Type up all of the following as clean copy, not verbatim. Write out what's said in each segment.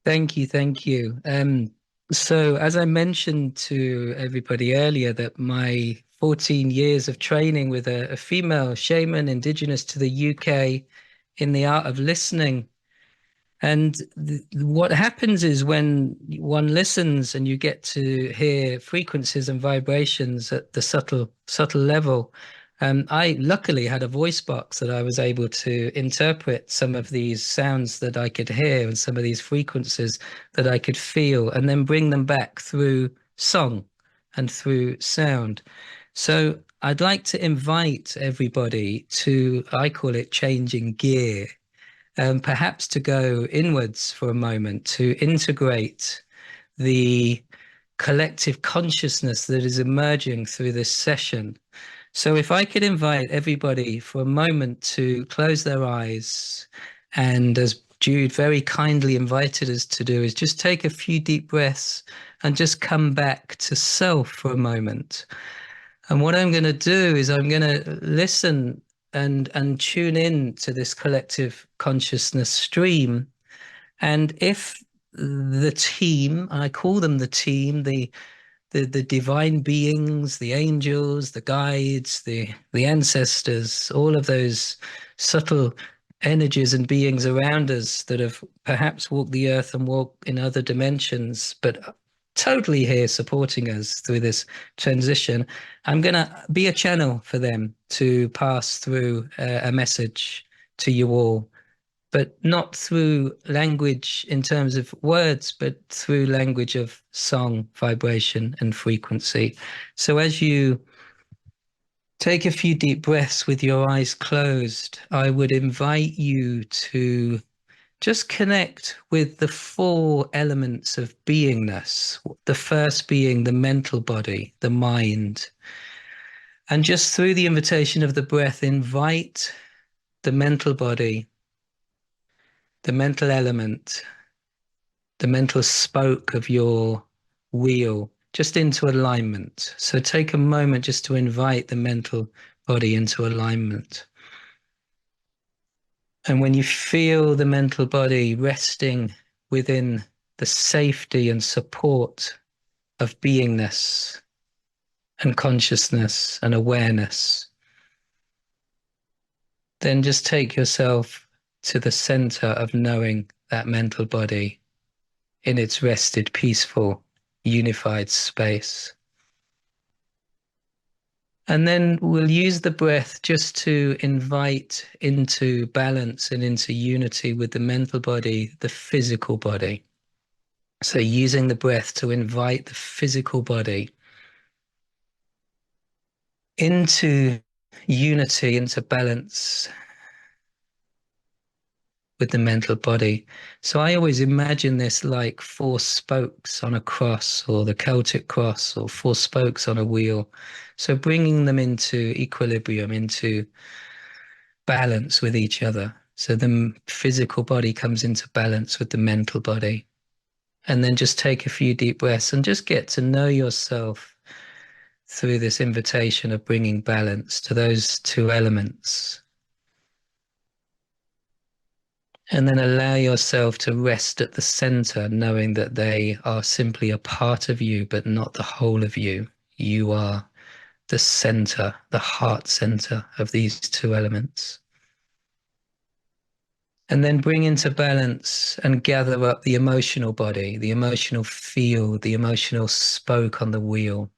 Thank you, thank you. So as I mentioned to everybody earlier, that my 14 years of training with a female shaman indigenous to the UK in the art of listening. And what happens is when one listens and you get to hear frequencies and vibrations at the subtle level. I luckily had a voice box that I was able to interpret some of these sounds that I could hear and some of these frequencies that I could feel, and then bring them back through song and through sound. So I'd like to invite everybody to, I call it changing gear, perhaps to go inwards for a moment, to integrate the collective consciousness that is emerging through this session. So, if I could invite everybody for a moment to close their eyes, and as Jude very kindly invited us to do, is just take a few deep breaths and just come back to self for a moment. And what I'm going to do is I'm going to listen and tune in to this collective consciousness stream. And if the team, I call them the team, the divine beings, the angels, the guides, the ancestors, all of those subtle energies and beings around us that have perhaps walked the earth and walked in other dimensions, but totally here supporting us through this transition. I'm going to be a channel for them to pass through a message to you all, but not through language in terms of words, but through language of song, vibration, and frequency. So as you take a few deep breaths with your eyes closed, I would invite you to just connect with the four elements of beingness. The first being the mental body, the mind. And just through the invitation of the breath, invite the mental body, the mental element, the mental spoke of your wheel just into alignment. So take a moment just to invite the mental body into alignment. And when you feel the mental body resting within the safety and support of beingness and consciousness and awareness, then just take yourself to the center of knowing that mental body in its rested, peaceful, unified space. And then we'll use the breath just to invite into balance and into unity with the mental body, the physical body. So using the breath to invite the physical body into unity, into balance with the mental body. So I always imagine this like four spokes on a cross, or the Celtic cross, or four spokes on a wheel. So bringing them into equilibrium, into balance with each other. So the physical body comes into balance with the mental body. And then just take a few deep breaths and just get to know yourself through this invitation of bringing balance to those two elements. And then allow yourself to rest at the center, knowing that they are simply a part of you, but not the whole of you. You are the center, the heart center of these two elements. And then bring into balance and gather up the emotional body, the emotional field, the emotional spoke on the wheel.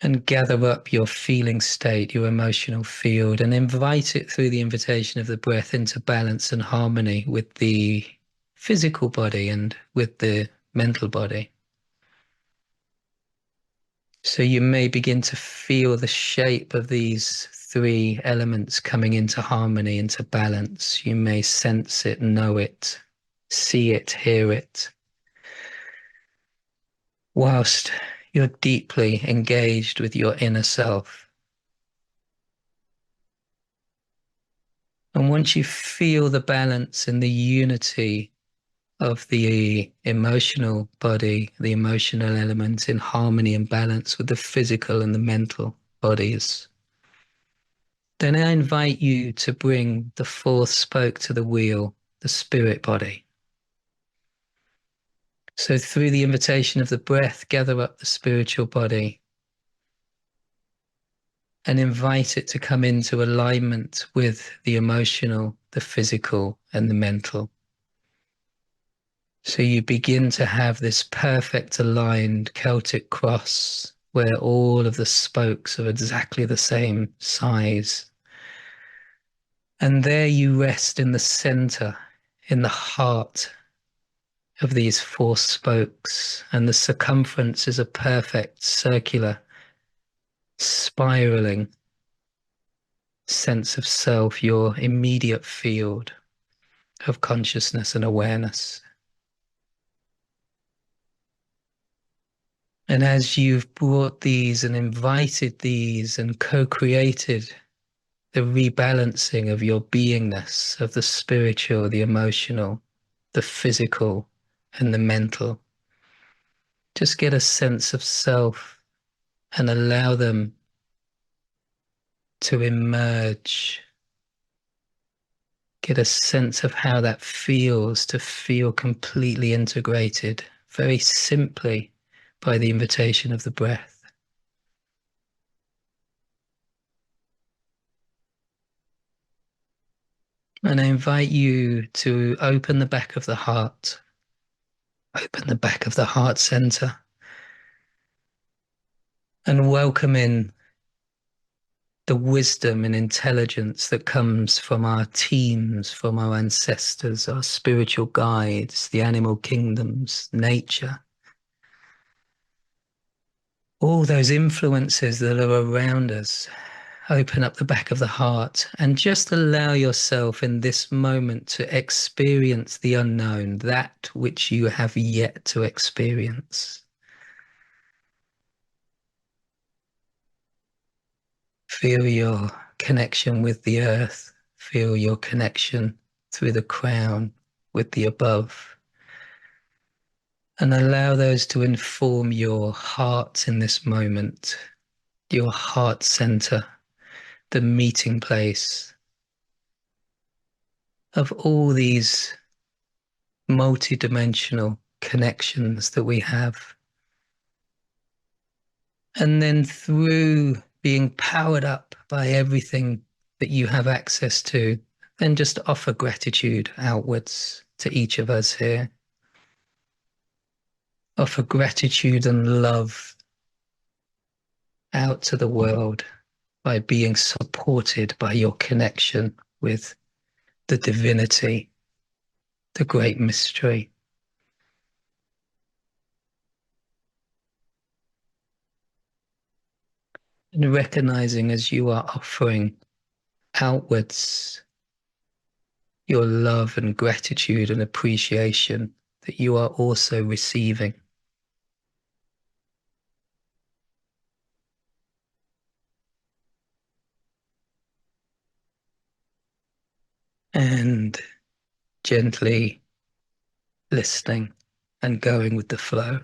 And gather up your feeling state, your emotional field, and invite it through the invitation of the breath into balance and harmony with the physical body and with the mental body. So you may begin to feel the shape of these three elements coming into harmony, into balance. You may sense it, know it, see it, hear it, whilst you're deeply engaged with your inner self. And once you feel the balance and the unity of the emotional body, the emotional element in harmony and balance with the physical and the mental bodies, then I invite you to bring the fourth spoke to the wheel the spirit body. So through the invitation of the breath, gather up the spiritual body and invite it to come into alignment with the emotional, the physical, and the mental. So you begin to have this perfect aligned Celtic cross where all of the spokes are exactly the same size. And there you rest in the center, in the heart of these four spokes, and the circumference is a perfect circular, spiraling sense of self, your immediate field of consciousness and awareness. And as you've brought these and invited these and co-created the rebalancing of your beingness, of the spiritual, the emotional, the physical, and the mental, just get a sense of self and allow them to emerge. Get a sense of how that feels to feel completely integrated, very simply by the invitation of the breath. And I invite you to open the back of the heart, open the back of the heart center, and welcome in the wisdom and intelligence that comes from our teams, from our ancestors, our spiritual guides, the animal kingdoms, nature. All those influences that are around us. Open up the back of the heart and just allow yourself in this moment to experience the unknown, that which you have yet to experience. Feel your connection with the earth. Feel your connection through the crown with the above. And allow those to inform your heart in this moment, your heart center, the meeting place of all these multi-dimensional connections that we have. And then through being powered up by everything that you have access to, then just offer gratitude outwards to each of us here. Offer gratitude and love out to the world by being supported by your connection with the divinity, the great mystery. And recognizing as you are offering outwards your love and gratitude and appreciation that you are also receiving. And gently listening and going with the flow.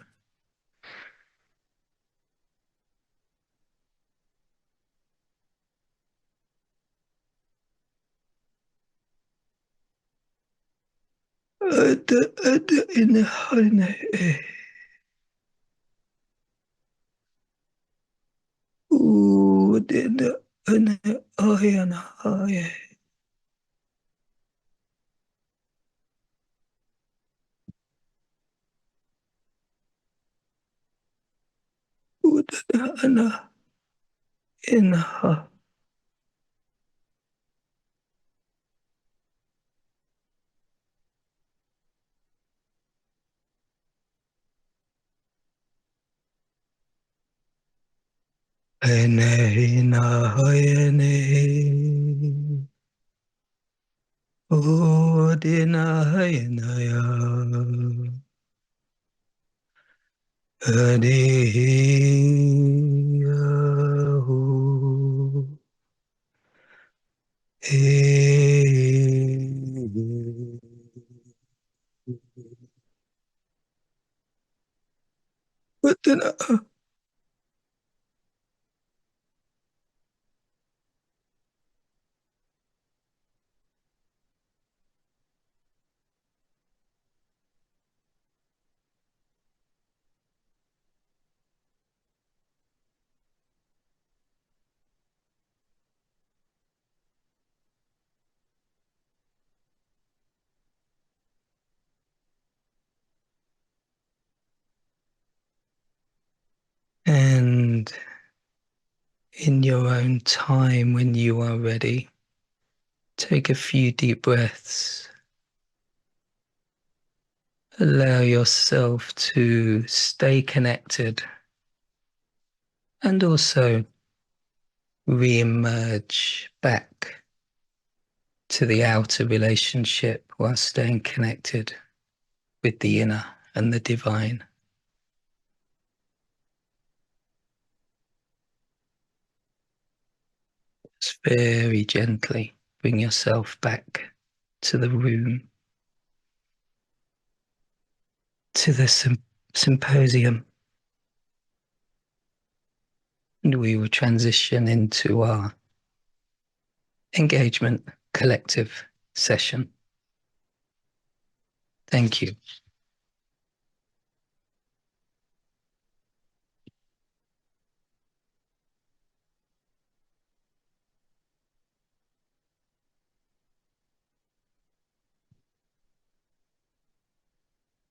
In your own time, when you are ready, take a few deep breaths. Allow yourself to stay connected and also re-emerge back to the outer relationship while staying connected with the inner and the divine. Just very gently bring yourself back to the room, to the symposium, and we will transition into our engagement collective session. Thank you.